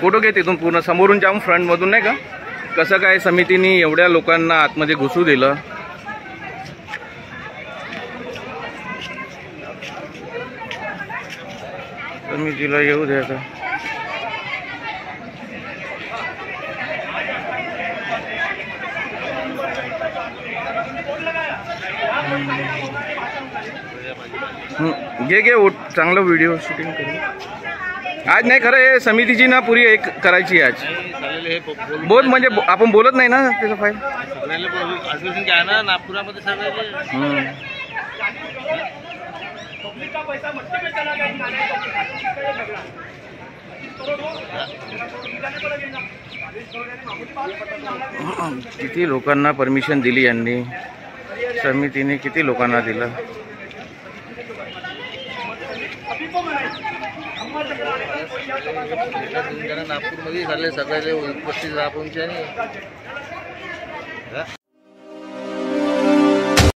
Photo घे तिथून पूर्ण समोरून जाऊन फ्रंट मधून नाही का कसं काय समितीने एवढ्या लोकांना आतमध्ये घुसू दिलं. समितीला येऊ द्यायचं. घे चांगलं व्हिडिओ शूटिंग करू. आज नाही खरं हे समितीची ना पुरी एक करायची आज. बोल म्हणजे आपण बोलत नाही ना त्याचा फायदा. नागपुरामध्ये किती लोकांना परमिशन दिली यांनी, समितीने किती लोकांना दिलं. नागपूरमध्ये झाले सगळ्याला उपस्थित राहून